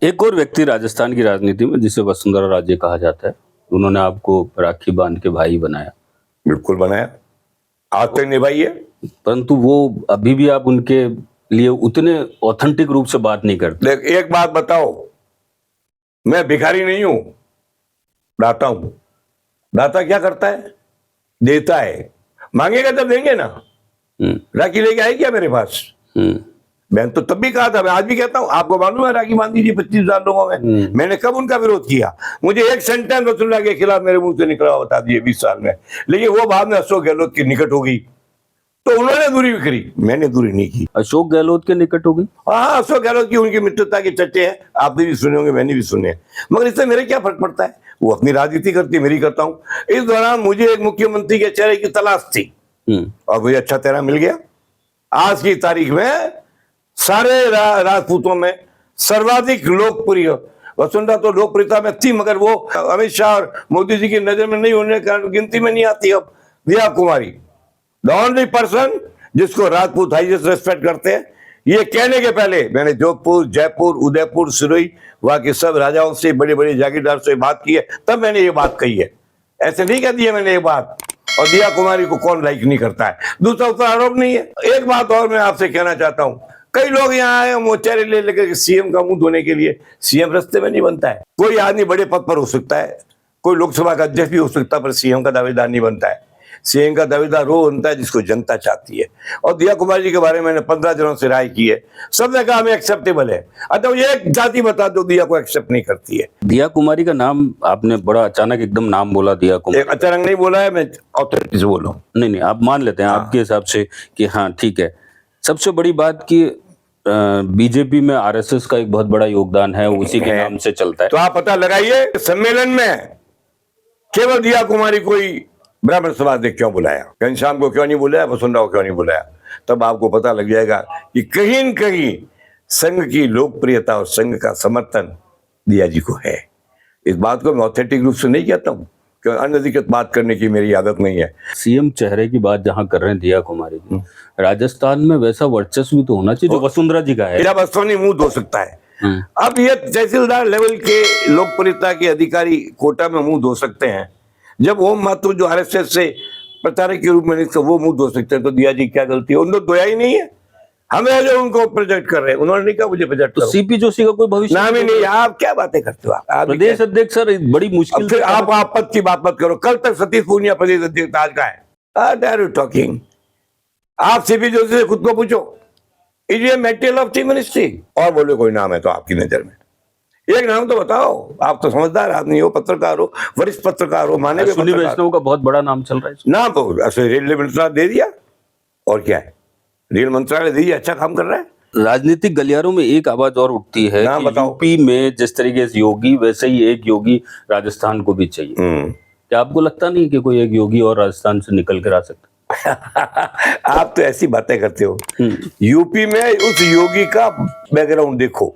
एक और व्यक्ति राजस्थान की राजनीति में जिसे वसुंधरा राजे कहा जाता है, उन्होंने आपको राखी बांध के भाई बनाया। बिल्कुल बनाया, आज तक निभाई है। परंतु वो अभी भी आप उनके लिए उतने ऑथेंटिक रूप से बात नहीं करते। देख, एक बात बताओ, मैं भिखारी नहीं हूं, दाता हूं। दाता क्या करता है? देता है। मांगेगा तब देंगे ना। राखी लेके आई क्या मेरे पास? मैंने तो तब भी कहा था, मैं आज भी कहता हूं, आपको मालूम है राखी बांध दीजिए 25,000 लोगों में। मैंने कब उनका विरोध किया? मुझे एक सेंटेंस वसुंधरा के खिलाफ मेरे मुंह से निकला बता दिए 20 साल में। लेकिन वो बाद में अशोक गहलोत के निकट हो गई तो उन्होंने दूरी करी, मैंने दूरी नहीं की। अशोक गहलोत के निकट हो गई? हाँ, अशोक गहलोत की उनकी मित्रता के चर्चे हैं, आपने भी सुने होंगे, मैंने भी सुने हैं, मगर इससे मेरे क्या फर्क पड़ता है? वो अपनी राजनीति करती, मेरी करता हूं। इस दौरान मुझे एक मुख्यमंत्री के चेहरे की तलाश थी और मुझे अच्छा चेहरा मिल गया। आज की तारीख में सारे राजपूतों में सर्वाधिक लोकप्रिय वसुंधरा तो लोकप्रियता में थी, मगर वो अमित शाह और मोदी जी की नजर में नहीं होने के कारण गिनती में नहीं आती। अब दिया कुमारी द ओनली पर्सन जिसको राजपूत हाईएस्ट रेस्पेक्ट करते हैं। ये कहने के पहले मैंने जोधपुर, जयपुर, उदयपुर, सिरोही, वहां के सब राजाओं से, बड़े बड़े जागीरदार से बात की है, तब मैंने ये बात कही है। ऐसे नहीं कह दी है मैंने ये बात। और दिया कुमारी को कौन लाइक नहीं करता है? दूसरा उसका आरोप नहीं है। एक बात और मैं आपसे कहना चाहता हूं, कई लोग यहाँ आए मोचेरे ले लेकर सीएम का मुंह धोने के लिए। सीएम रास्ते में नहीं बनता है। कोई आदमी बड़े पद पर हो सकता है, कोई लोकसभा का अध्यक्ष भी हो सकता है, पर सीएम का दावेदार नहीं बनता है। सीएम का दावेदार वो बनता है जिसको जनता चाहती है। और दिया कुमारी जी के बारे में मैंने 15 जनों से राय की है, सबने कहा हमें एक्सेप्टेबल है। अतः ये एक जाति बता दो दिया को एक्सेप्ट नहीं करती है। दिया कुमारी का नाम आपने बड़ा अचानक एकदम नाम बोला दिया कुमारी। अचानक नहीं बोला है, मैं ऑथोरिटी से बोला हूँ। नहीं, आप मान लेते हैं आपके हिसाब से कि हाँ ठीक है। सबसे बड़ी बात की बीजेपी में आरएसएस का एक बहुत बड़ा योगदान है, उसी के नाम से चलता है। तो आप पता लगाइए, सम्मेलन में केवल दिया कुमारी कोई ब्राह्मण समाज ने क्यों बुलाया, घनश्याम को क्यों नहीं बुलाया, वसुंधरा को क्यों नहीं बुलाया? तब आपको पता लग जाएगा कि कहीं न कहीं संघ की लोकप्रियता और संघ का समर्थन दिया जी को है। इस बात को मैं ऑथेंटिक रूप से नहीं कहता हूँ, क्योंकि अनधिकृत बात करने की मेरी आदत नहीं है। सीएम चेहरे की बात जहां कर रहे हैं दिया कुमारी जी, राजस्थान में वैसा वर्चस्व भी तो होना चाहिए जो वसुंधरा जी का है। मेरा बस्तों नहीं मुंह धो सकता है। अब ये तहसीलदार लेवल के लोकप्रियता के अधिकारी कोटा में मुंह धो सकते हैं, जब ओम माथुर जो आरएसएस से प्रचारक के रूप में नहीं, तो वो मुंह धो सकते हैं, तो दिया जी क्या गलती है? उन्होंने धोया ही नहीं है। हमें जो उनको प्रोजेक्ट कर रहे हैं, उन्होंने नहीं कहा मुझे प्रोजेक्ट करो। सीपी जोशी का कोई भविष्य नाम ही नहीं। आप क्या बातें करते हो? आप प्रदेश अध्यक्ष सर बड़ी मुश्किल। फिर आप पद की बात मत करो। कल तक सतीश पूनिया प्रदेश अध्यक्ष आज का है। What are you talking? आप सीपी जोशी से खुद को पूछो, इज ये मटेरियल ऑफ चीफ मिनिस्ट्री? और बोले कोई नाम है तो आपकी नजर में एक नाम तो बताओ। आप तो समझदार आदमी हो, पत्रकार हो, वरिष्ठ पत्रकार हो, माने अश्विनी वैष्णव का बहुत बड़ा नाम चल रहा है। नाम तो रेलवे मंत्रालय दे दिया, और क्या है, रेल मंत्रालय दे दिया, अच्छा काम कर रहा है। राजनीतिक गलियारों में एक आवाज और उठती है कि यूपी में जिस तरीके से योगी, वैसे ही एक योगी राजस्थान को भी चाहिए। क्या आपको लगता नहीं कि कोई एक योगी और राजस्थान से निकल कर आ सकता? आप तो ऐसी बातें करते हो। यूपी में उस योगी का बैकग्राउंड देखो,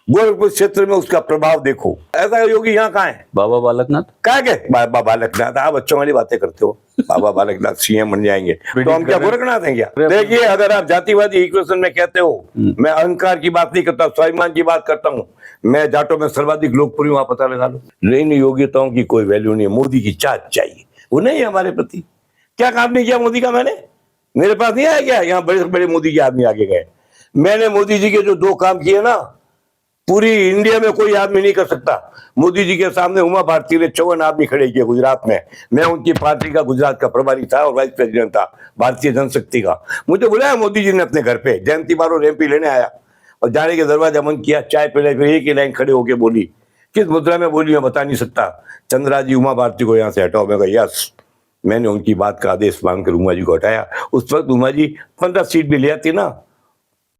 गोरखपुर क्षेत्र में उसका प्रभाव देखो। ऐसा योगी यहाँ कहाँ है? बाबा बालकनाथ। क्या के बाबा बालकनाथ? आप बच्चों वाली बातें करते हो। बाबा बालकनाथ सीएम बन जाएंगे तो हम क्या गोरखनाथ हैं क्या? देखिए, अगर आप जातिवादी इक्वेशन में कहते हो, मैं अहंकार की बात नहीं करता, स्वाभिमान की बात करता हूँ। मैं जाटों में सर्वाधिक लोकप्रिय, वहां पता लगा लो। इन योग्यताओं की कोई वैल्यू नहीं है। मोदी की चाट चाहिए, वो नहीं है हमारे प्रति। क्या काम नहीं किया मोदी का मैंने? मेरे पास नहीं आया क्या? यहाँ बड़े से बड़े मोदी के आदमी आगे गए। मैंने मोदी जी के जो 2 काम किए ना, पूरी इंडिया में कोई आदमी नहीं कर सकता। मोदी जी के सामने उमा भारती ने 54 आदमी खड़े किए गुजरात में। मैं उनकी पार्टी का गुजरात का प्रभारी था और वाइस प्रेसिडेंट था भारतीय जनशक्ति का। मुझे बुलाया मोदी जी ने अपने घर पे, जयंती बारो एमपी लेने आया और जाने के दरवाजा बंद किया, चाय पिलाई, फिर एक ही लाइन खड़े होकर बोली। किस मुद्रा में बोली मैं बता नहीं सकता। चंद्रा जी उमा भारती को यहाँ से हटाओ। मैं कहा यस। मैंने उनकी बात का आदेश मांगकर उमा जी को हटाया। उस वक्त उमा जी 15 सीट भी ले आती ना,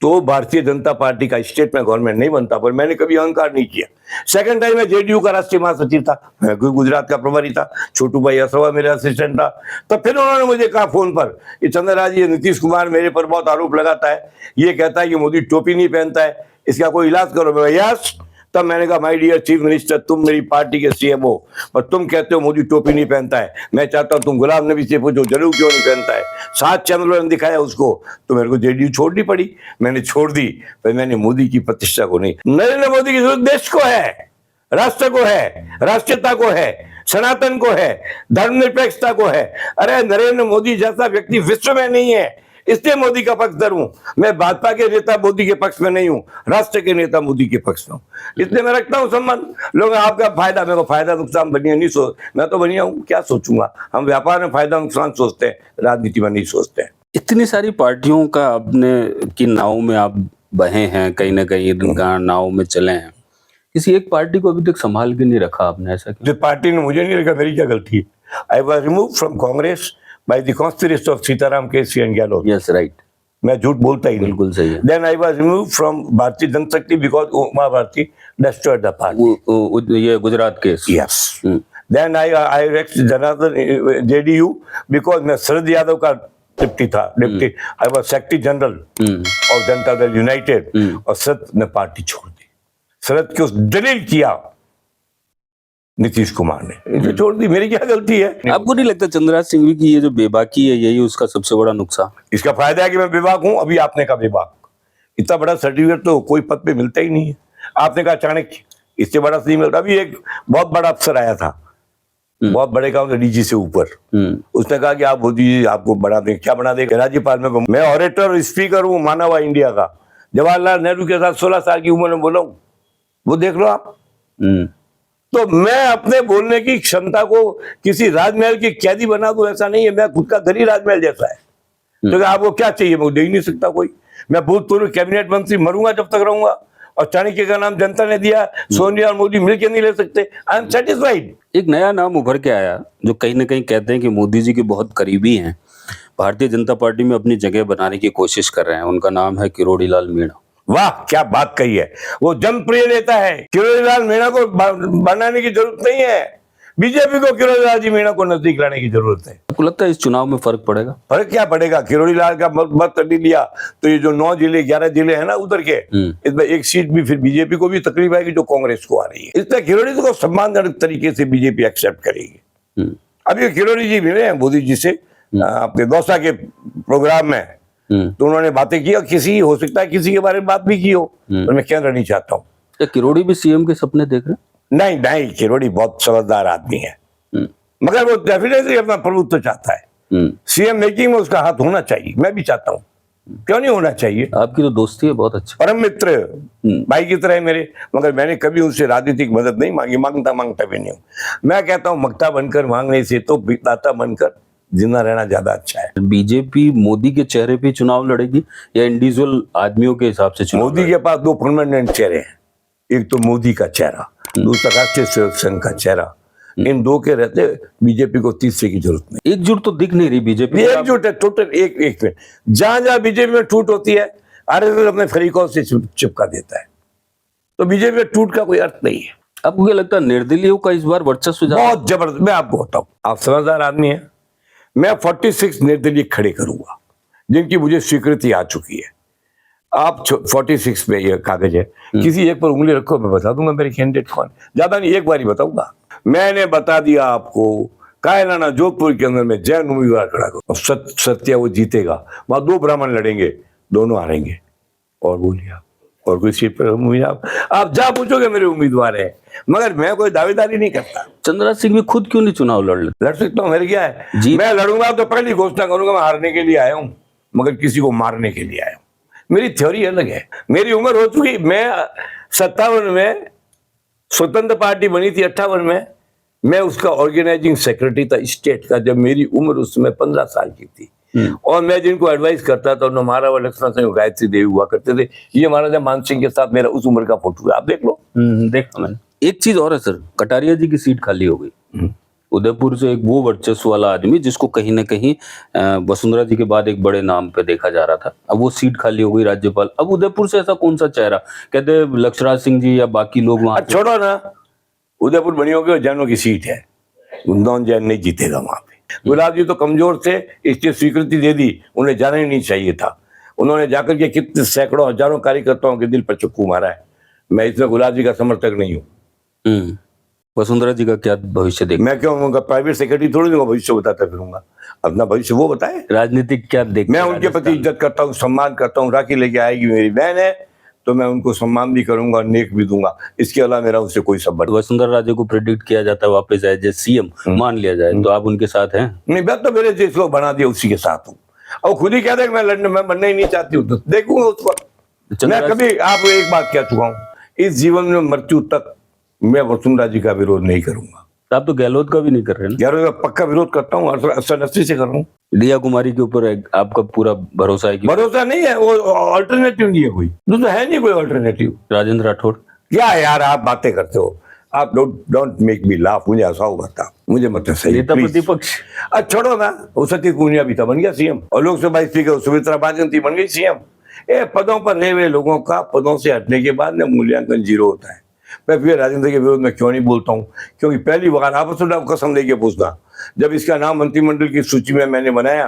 तो भारतीय जनता पार्टी का स्टेट में गवर्नमेंट नहीं बनता। पर मैंने कभी अहंकार नहीं किया। सेकंड टाइम मैं जेडीयू का राष्ट्रीय महासचिव था, मैं गुजरात का प्रभारी था, छोटू भाई असवा मेरे असिस्टेंट था। तो फिर उन्होंने मुझे कहा फोन पर कि चंद्रा जी, नीतीश कुमार मेरे पर बहुत आरोप लगाता है, ये कहता है कि मोदी टोपी नहीं पहनता है, इसका कोई इलाज करो। मैं यस। तब मैंने कहा माय डियर चीफ मिनिस्टर, तुम मेरी पार्टी के सीएम हो, पर तुम कहते हो मोदी टोपी नहीं पहनता है। मैं चाहता हूं तुम गुलाम नबी से पूछो जरूर क्यों नहीं पहनता है। 7 चैनलों ने दिखाया उसको, तो मेरे को जेडीयू छोड़नी पड़ी, मैंने छोड़ दी। पर मैंने मोदी की प्रतिष्ठा को नहीं। नरेंद्र मोदी की जरूरत देश को है, राष्ट्र को है, राष्ट्रीयता को है, सनातन को है, धर्मनिरपेक्षता को है। अरे नरेंद्र मोदी जैसा व्यक्ति विश्व में नहीं है, इसलिए मोदी का पक्षधर हूं मैं। भाजपा के नेता मोदी के पक्ष में नहीं हूं, राष्ट्र के नेता मोदी के पक्ष में हूं, इसलिए मैं रखता हूं संबंध। लोग आपका फायदा, मेरे को फायदा नुकसान बनिया नहीं सोच, मैं तो बनिया हूं, क्या सोचूंगा। हम व्यापार में फायदा नुकसान सोचते हैं, राजनीति में नहीं सोचते हैं। इतनी सारी पार्टियों का अपने की नाव में आप बहे हैं, कहीं ना कहीं नाव में चले हैं, किसी एक पार्टी को अभी तक संभाल के नहीं रखा आपने, ऐसा क्यों? जिस पार्टी ने मुझे नहीं रखा, मेरी क्या गलती है? I was remove from Congress by the conspiracy of Sitaram KC and Gehlot. Yes right, मैं झूठ बोलता ही नहीं। बिल्कुल सही है। Then I was removed from Bharatiya Janshakti because Uma Bharti destroyed the party. ये Gujarat case. Yes. Then I wrecked Janardan JDU because मैं शरद यादव का डिप्टी था, deputy I was secretary general of Janata Dal United, और शरद ने पार्टी छोड़ दी। शरद को दलील किया नीतीश कुमार ने, छोड़ दी, मेरी क्या गलती है? आपको नहीं लगता चंद्रराज सिंह की ये जो बेबाकी है यही उसका सबसे बड़ा नुकसान? इसका फायदा है कि मैं बेबाक हूं। अभी आपने कहा बेबाक, इतना बड़ा सर्टिफिकेट तो कोई पद पे मिलता ही नहीं है। आपने कहा चाणक्य, इससे बड़ा नहीं मिलता। अभी एक बहुत बड़ा अफसर आया था, बहुत बड़े काम डीजी से ऊपर, उसने कहा कि आप मोदी जी आपको बना देंगे। क्या बना देंगे? राज्यपाल में मैं ऑरेटर और स्पीकर हूँ माना हुआ इंडिया का। जवाहरलाल नेहरू के साथ 16 साल की उम्र में बोला हूं, वो देख लो आप। तो मैं अपने बोलने की क्षमता को किसी राजमहल की कैदी बना दूं, ऐसा नहीं है। मैं खुद का घर ही राजमहल जैसा है। तो आपको क्या चाहिए? मैं दे ही नहीं सकता कोई। मैं भूतपूर्व कैबिनेट मंत्री मरूंगा जब तक रहूंगा, और चाणक्य का नाम जनता ने दिया, सोनिया और मोदी मिलकर नहीं ले सकते। I am satisfied. एक नया नाम उभर के आया जो कहीं ना कहीं कहते हैं कि मोदी जी के बहुत करीबी हैं, भारतीय जनता पार्टी में अपनी जगह बनाने की कोशिश कर रहे हैं। उनका नाम है किरोड़ी लाल मीणा। वाह, क्या बात कही है। वो जनप्रिय नेता है। किरोड़ी लाल मीणा को बनाने की जरूरत नहीं है, बीजेपी को किरोड़ी लाल जी मीणा को नजदीक लाने की जरूरत है। आपको लगता है इस चुनाव में फर्क पड़ेगा? फर्क क्या पड़ेगा? किरोड़ी लाल का मत नहीं लिया तो ये जो 9 जिले 11 जिले हैं ना उधर के, इसमें एक सीट भी फिर बीजेपी को भी तकलीफ आएगी जो कांग्रेस को आ रही है। इसलिए किरोड़ी को सम्मानजनक तरीके से बीजेपी एक्सेप्ट करेगी। अभी किरोड़ी जी मिले हैं मोदी जी से अपने दौसा के प्रोग्राम में, तो उन्होंने बातें की, और किसी हो सकता है किसी के बारे में बात भी की हो, तो मैं कहना नहीं चाहता हूँ। क्या किरोड़ी भी सीएम के सपने देख रहे हैं? नहीं नहीं, किरोड़ी बहुत समझदार आदमी है, मगर वो डेफिनेटली अपना प्रभुत्व चाहता है। सीएम मेकिंग में उसका हाथ होना चाहिए, मैं भी चाहता हूँ, क्यों नहीं होना चाहिए। आपकी तो दोस्ती है बहुत अच्छी, परम मित्र भाई की तरह है मेरे, मगर मैंने कभी उनसे राजनीतिक मदद नहीं मांगी, मांगता भी नहीं हूँ। मैं कहता हूँ मक्ता बनकर मांगने से तो दाता बनकर जिंदा रहना ज्यादा अच्छा है। बीजेपी मोदी के चेहरे पे चुनाव लड़ेगी या इंडिविजुअल आदमियों के हिसाब से चुनाव? मोदी के पास 2 परमानेंट चेहरे हैं, एक तो मोदी का चेहरा, दूसरा राष्ट्रीय सेवक संघ का चेहरा। इन 2 के रहते बीजेपी को तीसरे की जरूरत नहीं। एकजुट तो दिख नहीं रही बीजेपी। एकजुट है टोटल। एक में जहां बीजेपी में टूट होती है, आरएसएस अपने फरीकों से चिपका देता है, तो बीजेपी में टूट का कोई अर्थ नहीं है। आपको क्या लगता है निर्दलीयों का इस बार वर्चस्व बहुत जबरदस्त? मैं आपको बताऊं, आप समझदार आदमी है। मैं 46 निर्दलीय खड़े करूंगा जिनकी मुझे स्वीकृति आ चुकी है। आप 46 पे ये कागज है, किसी एक पर उंगली रखो, मैं बता दूंगा मेरे कैंडिडेट कौन। ज्यादा नहीं, एक बार ही बताऊंगा। मैंने बता दिया आपको, कायलाना जोधपुर के अंदर में जैन उम्मीदवार खड़ा करो, सत्य वो जीतेगा। वहां 2 ब्राह्मण लड़ेंगे, दोनों हारेंगे। और बोलिए आप, और कोई सीट पर आप जा पूछोगे मेरे उम्मीदवार है, मगर मैं कोई दावेदारी नहीं करता। चंद्रराज सिंह भी खुद क्यों नहीं चुनाव लड़ सकता हूँ? मेरे क्या है जी, मैं लड़ूंगा तो पहली घोषणा करूंगा मैं हारने के लिए आया हूँ, मगर किसी को मारने के लिए आया हूँ। मेरी थ्योरी अलग है। मेरी उम्र हो चुकी। मैं 57 में स्वतंत्र पार्टी बनी थी, 58 में मैं उसका ऑर्गेनाइजिंग सेक्रेटरी था स्टेट का, जब मेरी उम्र उस समय 15 साल की थी। और मैं जिनको एडवाइस करता था उन्होंने हमारा वो लक्ष्मण सिंह गायत्री देवी हुआ करते थे। ये महाराजा मान सिंह के साथ मेरा उस उम्र का फोटो है, आप देख लो। देखा मैंने। एक चीज और है सर, कटारिया जी की सीट खाली हो गई। उदयपुर से एक वो वर्चस्व वाला आदमी जिसको कहीं ना कहीं वसुंधरा जी के बाद एक बड़े नाम पे देखा जा रहा था, अब वो सीट खाली हो गई राज्यपाल। अब उदयपुर से ऐसा कौन सा चेहरा, कहते लक्ष्मण सिंह जी या बाकी लोग वहां? छोड़ो ना, उदयपुर बनी होगी, जैनों की सीट है, नॉन जैन नहीं जीतेगा वहां पे। गुलाब जी तो कमजोर थे, इसलिए स्वीकृति दे दी, उन्हें जाना ही नहीं चाहिए था। उन्होंने जाकर के कितने सैकड़ों हजारों कार्यकर्ताओं के दिल पर चक्कू मारा है। मैं इसमें गुलाब जी का समर्थक नहीं हूँ। वसुंधरा जी का क्या भविष्य देख, मैं क्यों उनका प्राइवेट सेक्रेटरी थोड़ी दूंगा, भविष्य बताता फिरूंगा, अपना भविष्य वो बताए। राजनीतिक क्या देख, मैं उनके प्रति इज्जत करता हूँ, सम्मान करता हूँ। राखी लेके आएगी, मेरी बहन है, तो मैं उनको सम्मान भी करूंगा, नेक भी दूंगा। इसके अलावा मेरा उससे कोई संबंध। वसुंधरा राजे को प्रेडिक्ट किया जाता है वापस आए जैसे सीएम मान लिया जाए, तो आप उनके साथ हैं? नहीं, मैं तो मेरे जिसको बना दिया उसी के साथ हूँ, और खुद ही कहते हैं मैं लड़ने में बनना ही नहीं चाहती हूँ, तो देखूंगा उस वक्त। मैं कभी आपको एक बात कह चुका हूँ, इस जीवन में मृत्यु तक मैं वसुंधरा जी का विरोध नहीं करूंगा। आप तो गहलोत का भी नहीं कर रहे ना? गहलोत का पक्का विरोध करता हूँ, 80 से कर रहा हूँ। दिया कुमारी के ऊपर आपका पूरा भरोसा है कि? भरोसा नहीं है, वो अल्टरनेटिव नहीं है कोई, तो है नहीं कोई अल्टरनेटिव। राजेंद्र राठौड़ क्या यार आप बातें करते हो, आप डोंट मेक मी लाफ, मुझे हंसाओ बता, मुझे मत सही। नेता प्रतिपक्ष छोड़ो ना, वो सतीश पूनिया भी था, बन गया सीएम, और लोकसभा स्पीकर सुमित्रा महाजन थी, बन गई सीएम। पदों पर रहे हुए लोगों का पदों से हटने के बाद में मूल्यांकन 0 होता है। मैं फिर राजेंद्र के विरोध में क्यों नहीं बोलता हूँ, क्योंकि पहली बार आप कसम लेके पूछना, जब इसका नाम मंत्रिमंडल की सूची में मैंने बनाया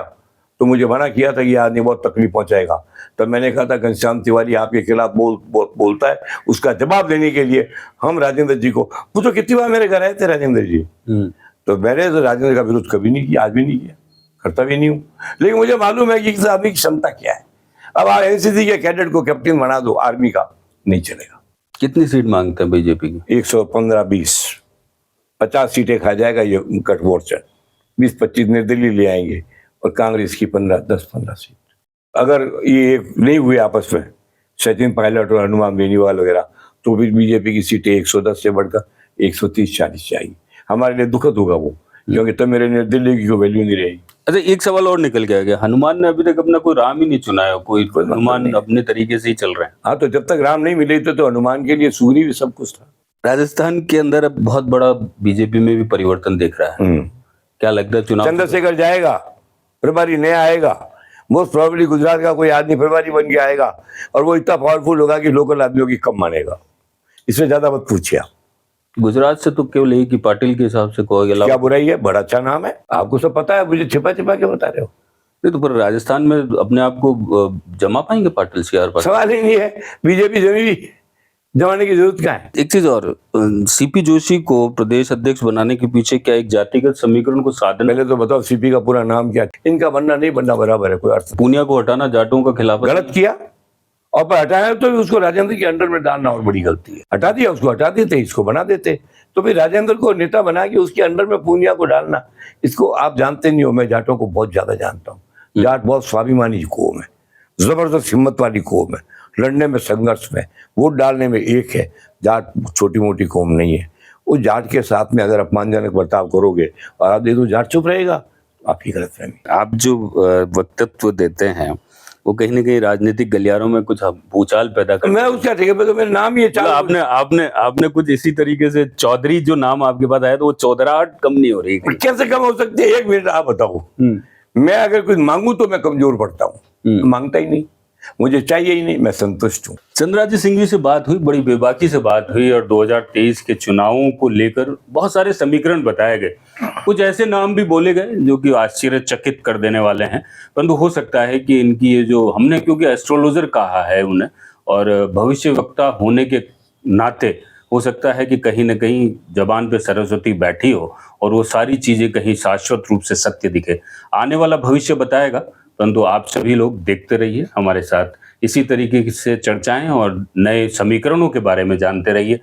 तो मुझे मना किया था कि आदमी बहुत तकलीफ पहुंचाएगा। तब मैंने कहा था घनश्याम तिवारी आपके खिलाफ बोलता है, उसका जवाब देने के लिए हम राजेंद्र जी को पूछो कितनी बार मेरे घर आए थे राजेंद्र जी, तो मैंने तो राजेंद्र का विरोध कभी नहीं किया, आज भी नहीं किया, करता भी नहीं हूँ। लेकिन मुझे मालूम है कि इस आदमी की क्षमता क्या है। अब आप एनसीसी के कैडेट को कैप्टन बना दो, आर्मी का नहीं चलेगा। कितनी सीट मांगते हैं बीजेपी की? 115-20, 50 सीटें खा जाएगा ये गठबोर्चन, 20-25 निर्दलीय ले आएंगे, और कांग्रेस की 10-15 सीट। अगर ये नहीं हुए आपस में, सचिन पायलट और हनुमान बेनीवाल वगैरह, तो फिर बीजेपी की सीटें 110 से बढ़कर 130-40 जाएगी। हमारे लिए दुखद होगा वो, क्योंकि तब मेरे निर्दलीय की कोई वैल्यू नहीं रहेगी। अच्छा, एक सवाल और निकल के आ गया, हनुमान ने अभी तक अपना कोई राम ही नहीं चुना है, कोई हनुमान अपने तरीके से ही चल रहे हैं। हाँ, तो जब तक राम नहीं मिले तो हनुमान के लिए सूरी भी सब कुछ था। राजस्थान के अंदर अब बहुत बड़ा बीजेपी में भी परिवर्तन दिख रहा है, क्या लगता है चुनाव? चंद्रशेखर जाएगा, प्रभारी नया आएगा, मोस्ट प्रोबेबली गुजरात का कोई आदमी प्रभारी बन के आएगा, और वो इतना पावरफुल होगा कि लोकल आदमियों की कम मानेगा। इससे ज्यादा मत पूछिए। गुजरात से तो केवल एक ही पाटिल के हिसाब से कहोगे, क्या बुराई है, बड़ा अच्छा नाम है, आपको सब पता है, मुझे छिपा छिपा के बता रहे हो। नहीं तो पर राजस्थान में अपने आप को जमा पाएंगे पाटिल से? यार सवाल ही नहीं है, बीजेपी जमाने की जरूरत क्या है। एक चीज और, सीपी जोशी को प्रदेश अध्यक्ष बनाने के पीछे क्या एक जातिगत समीकरण को साधन? पहले तो बताओ सीपी का पूरा नाम क्या है। इनका बनना नहीं बनना बराबर है, कोई अर्थ। पूनिया को हटाना जाटों का खिलाफ गलत किया, और पर हटाया तो उसको राजेंद्र के अंडर में डालना और बड़ी गलती है। हटा दिया उसको, हटा देते, इसको बना देते, तो फिर राजेंद्र को नेता बना के उसके अंडर में पूनिया को डालना, इसको आप जानते नहीं हो। मैं जाटों को बहुत ज्यादा जानता हूँ। जाट बहुत स्वाभिमानी कौम है, जबरदस्त हिम्मत वाली कौम है, लड़ने में, संघर्ष में, वोट डालने में एक है। जाट छोटी मोटी कौम नहीं है। उस जाट के साथ में अगर अपमानजनक बर्ताव करोगे और आप दे दो जाट चुप रहेगा, तो आपकी गलतफहमी। आप जो वक्तव्य देते हैं वो कहीं ना कहीं राजनीतिक गलियारों में कुछ भूचाल पैदा कर। मैं उसका ठीक है, तो मेरा नाम ही है। आपने कुछ इसी तरीके से चौधरी जो नाम आपके पास आया तो वो चौधराहट कम नहीं हो रही? कैसे कम हो सकती है? 1 मिनट आप बताओ। मैं अगर कुछ मांगू तो मैं कमजोर पड़ता हूँ, मांगता ही नहीं, मुझे चाहिए ही नहीं, मैं संतुष्ट हूँ। चंद्राजी सिंह जी से बात हुई, बड़ी बेबाकी से बात हुई, और 2023 के चुनावों को लेकर बहुत सारे समीकरण बताए गए, कुछ ऐसे नाम भी बोले गए जो कि आश्चर्यचकित कर देने वाले हैं। परंतु हो सकता है कि इनकी ये जो हमने, क्योंकि एस्ट्रोलॉजर कहा है उन्हें, और भविष्यवक्ता होने के नाते हो सकता है कि कहीं ना कहीं जबान पे सरस्वती बैठी हो और वो सारी चीजें कहीं शाश्वत रूप से सत्य दिखे। आने वाला भविष्य बताएगा, परंतु आप सभी लोग देखते रहिए हमारे साथ, इसी तरीके से चर्चाएं और नए समीकरणों के बारे में जानते रहिए।